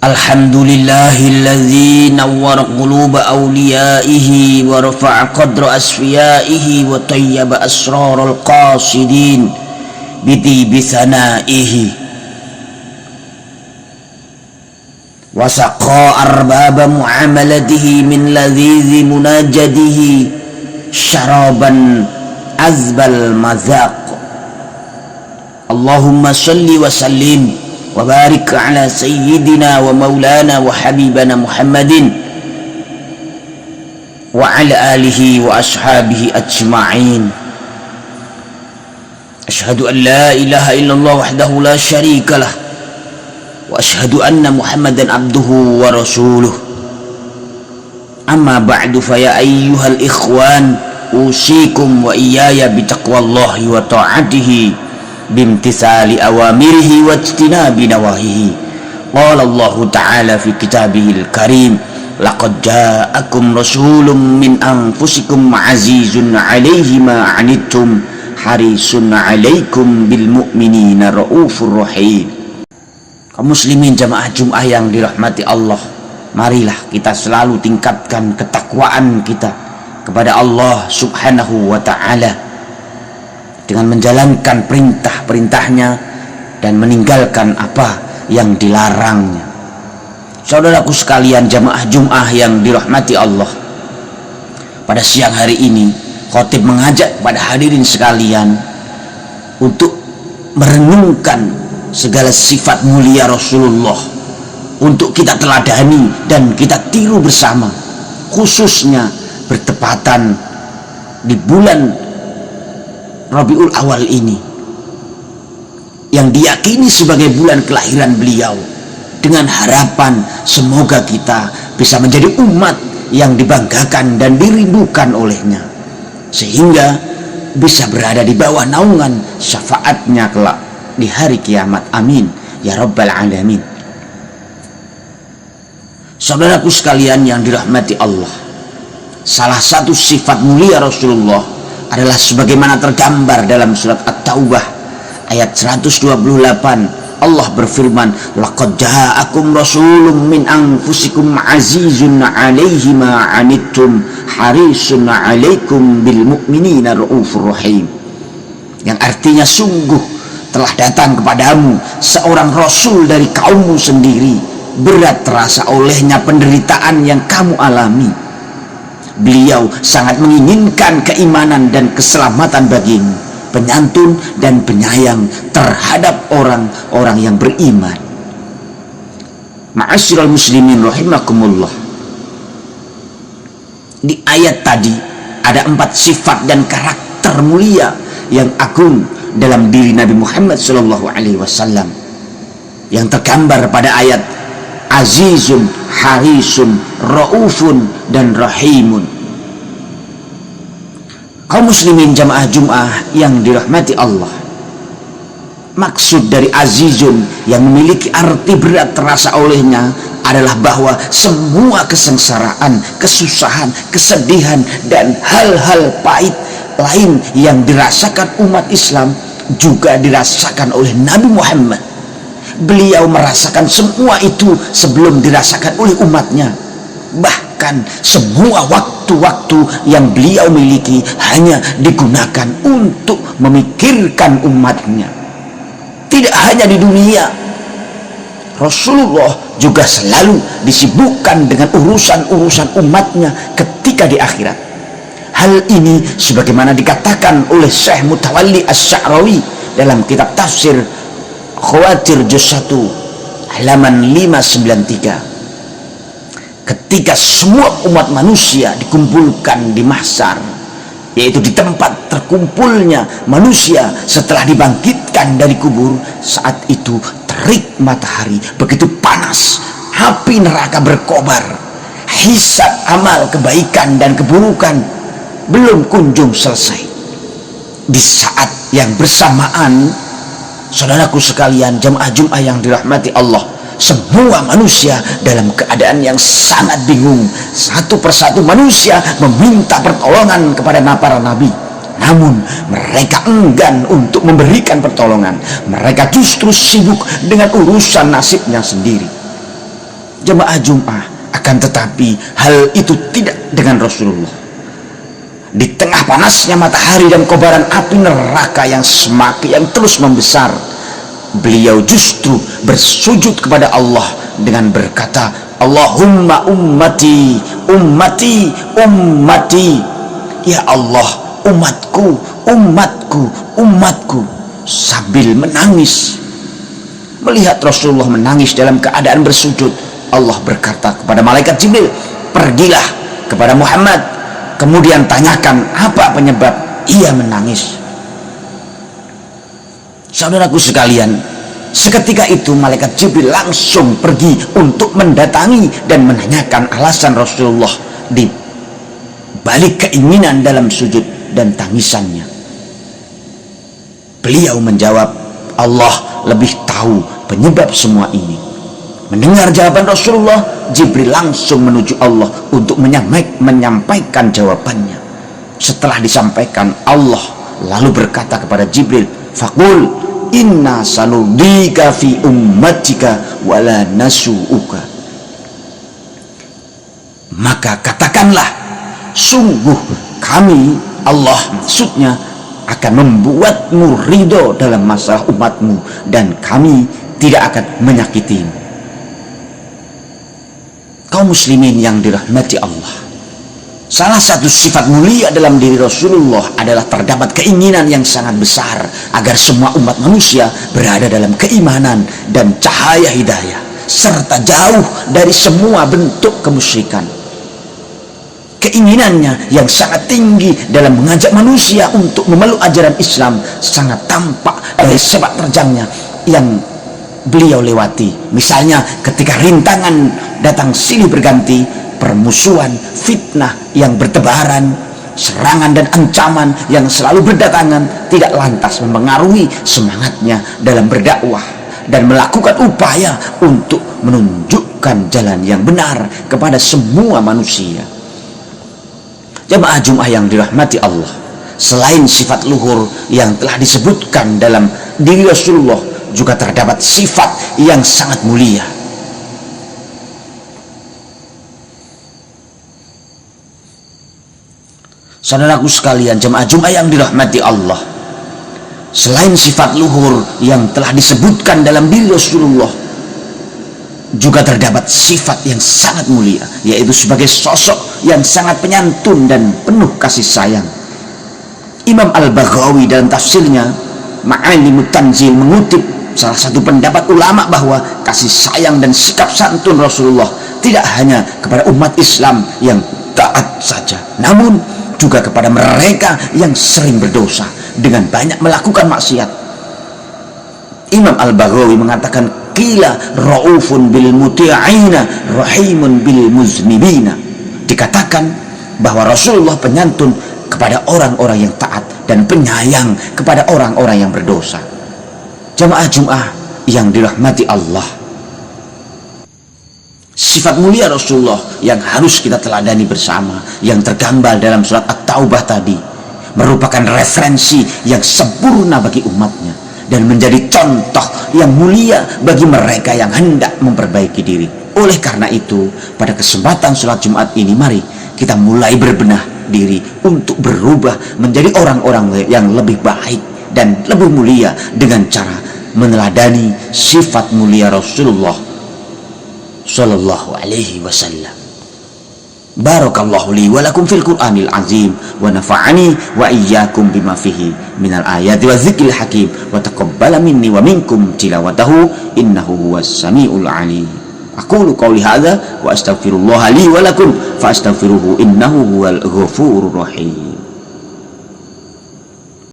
Alhamdulillahilladzi nawwara quluba awliyaihi wa rafa'a qadra asfiyaihi wa tayyaba asraral qasidin bitibi sanaihi wa saqa arbaba muamalatihi min ladhizi munajatihi syaraban azbal mazaq. Allahumma salli wa sallim wa barik ala sayyidina wa maulana wa habibana Muhammadin wa ala alihi wa ashabihi ajma'in. Ashhadu an la ilaha illallah wahdahu la syarika lah wa ashhadu anna Muhammadan abduhu wa rasuluh. Amma ba'du, fa ya ayyuhal ikhwan, usikum wa iyaya bitaqwallahi wa ta'atihi bimtisali awamirihi wa ijtinabi nawahihi. Qala Allah ta'ala fi kitabihil karim, laqad ja'akum rasulun min anfusikum azizun 'alaihi ma 'anittum harisun 'alaikum bil mu'minina raufur rahim. Kaum muslimin jamaah Jum'ah yang dirahmati Allah, marilah kita selalu tingkatkan ketakwaan kita kepada Allah Subhanahu wa ta'ala dengan menjalankan perintah-perintahnya dan meninggalkan apa yang dilarangnya. Saudaraku sekalian jamaah Jum'ah yang dirahmati Allah, pada siang hari ini khatib mengajak pada hadirin sekalian untuk merenungkan segala sifat mulia Rasulullah, untuk kita teladani dan kita tiru bersama, khususnya bertepatan di bulan Rabiul Awal ini yang diyakini sebagai bulan kelahiran beliau, dengan harapan semoga kita bisa menjadi umat yang dibanggakan dan dirindukan olehnya, sehingga bisa berada di bawah naungan syafaatnya kelak di hari kiamat. Amin ya rabbal alamin. Saudaraku sekalian yang dirahmati Allah, salah satu sifat mulia Rasulullah adalah sebagaimana tergambar dalam surat At-Taubah ayat 128. Allah berfirman, laqad ja'akum rasulun min anfusikum azizun 'alaihi ma 'anittum harisun 'alaikum bil mu'minina raufur rahim. Yang artinya, sungguh telah datang kepadamu seorang rasul dari kaummu sendiri, berat terasa olehnya penderitaan yang kamu alami. Beliau sangat menginginkan keimanan dan keselamatan bagimu, penyantun dan penyayang terhadap orang-orang yang beriman. Ma'asyiral muslimin rahimakumullah, di ayat tadi ada 4 sifat dan karakter mulia yang agung dalam diri Nabi Muhammad SAW yang tergambar pada ayat azizun, harisun, raufun, dan rahimun. Kaum muslimin jamaah Jum'ah yang dirahmati Allah, maksud dari azizun yang memiliki arti berat terasa olehnya adalah bahwa semua kesengsaraan, kesusahan, kesedihan, dan hal-hal pahit lain yang dirasakan umat Islam juga dirasakan oleh Nabi Muhammad. Beliau merasakan semua itu sebelum dirasakan oleh umatnya. Bahkan semua waktu-waktu yang beliau miliki hanya digunakan untuk memikirkan umatnya. Tidak hanya di dunia, Rasulullah juga selalu disibukkan dengan urusan-urusan umatnya ketika di akhirat. Hal ini sebagaimana dikatakan oleh Syekh Mutawalli Asy-Sya'rawi dalam kitab tafsir Khawatir juz 1 halaman 593, ketika semua umat manusia dikumpulkan di mahsyar, yaitu di tempat terkumpulnya manusia setelah dibangkitkan dari kubur. Saat itu terik matahari begitu panas, api neraka berkobar, hisab amal kebaikan dan keburukan belum kunjung selesai. Di saat yang bersamaan, saudaraku sekalian jamaah Jum'ah yang dirahmati Allah, semua manusia dalam keadaan yang sangat bingung. Satu persatu manusia meminta pertolongan kepada para nabi, namun mereka enggan untuk memberikan pertolongan. Mereka justru sibuk dengan urusan nasibnya sendiri. jemaah Jum'ah. Akan tetapi hal itu tidak dengan Rasulullah. Di tengah panasnya matahari dan kobaran api neraka yang terus membesar, beliau justru bersujud kepada Allah dengan berkata, Allahumma ummati, ummati, ummati. Ya Allah, umatku, umatku, umatku. Sambil menangis. Melihat Rasulullah menangis dalam keadaan bersujud, Allah berkata kepada malaikat Jibril, pergilah kepada Muhammad, kemudian tanyakan apa penyebab ia menangis. Saudaraku sekalian, seketika itu malaikat Jibril langsung pergi untuk mendatangi dan menanyakan alasan Rasulullah di balik keinginan dalam sujud dan tangisannya. Beliau menjawab, Allah lebih tahu penyebab semua ini. Mendengar jawaban Rasulullah, Jibril langsung menuju Allah untuk menyampaikan jawabannya. Setelah disampaikan, Allah lalu berkata kepada Jibril, faqul inna sanudika fi ummatika wala nasu'uka. Maka katakanlah, sungguh kami, Allah maksudnya, akan membuatmu ridho dalam masalah umatmu, dan kami tidak akan menyakitimu. Kaum muslimin yang dirahmati Allah, salah satu sifat mulia dalam diri Rasulullah adalah terdapat keinginan yang sangat besar agar semua umat manusia berada dalam keimanan dan cahaya hidayah, serta jauh dari semua bentuk kemusyrikan. Keinginannya yang sangat tinggi dalam mengajak manusia untuk memeluk ajaran Islam sangat tampak dari sepak terjangnya yang beliau lewati. Misalnya ketika rintangan datang silih berganti, permusuhan, fitnah yang bertebaran, serangan dan ancaman yang selalu berdatangan tidak lantas mempengaruhi semangatnya dalam berdakwah dan melakukan upaya untuk menunjukkan jalan yang benar kepada semua manusia. Jemaah Jum'ah yang dirahmati Allah, selain sifat luhur yang telah disebutkan dalam diri Rasulullah, juga terdapat sifat yang sangat mulia. Saudaraku sekalian, jemaah Jum'ah yang dirahmati Allah, selain sifat luhur yang telah disebutkan dalam diri Rasulullah, juga terdapat sifat yang sangat mulia, yaitu sebagai sosok yang sangat penyantun dan penuh kasih sayang. Imam Al-Baghawi dalam tafsirnya Ma'alimut Tanzil mengutip salah satu pendapat ulama bahwa kasih sayang dan sikap santun Rasulullah tidak hanya kepada umat Islam yang taat saja, namun juga kepada mereka yang sering berdosa dengan banyak melakukan maksiat. Imam Al-Baghawi mengatakan, qila raufun bil muti'ina rahimun bil muznibina. Dikatakan bahwa Rasulullah penyantun kepada orang-orang yang taat dan penyayang kepada orang-orang yang berdosa. Jemaah Jum'ah yang dirahmati Allah, sifat mulia Rasulullah yang harus kita teladani bersama, yang tergambar dalam surat At-Taubah tadi, merupakan referensi yang sempurna bagi umatnya dan menjadi contoh yang mulia bagi mereka yang hendak memperbaiki diri. Oleh karena itu, pada kesempatan sholat Jumat ini, mari kita mulai berbenah diri untuk berubah menjadi orang-orang yang lebih baik dan lebih mulia dengan cara meneladani sifat mulia Rasulullah sallallahu alaihi wasallam. Barakallahu li wa lakum fil Qur'anil azim wa nafa'ani wa iyyakum bima fihi minal ayati wa dzikril hakim wa taqabbala minni wa minkum tilawatahu innahu huwas samiul alim. Aqulu qawli hadza wa astaghfirullah li wa lakum fa astaghfiruhu innahu huwal ghafurur rahim.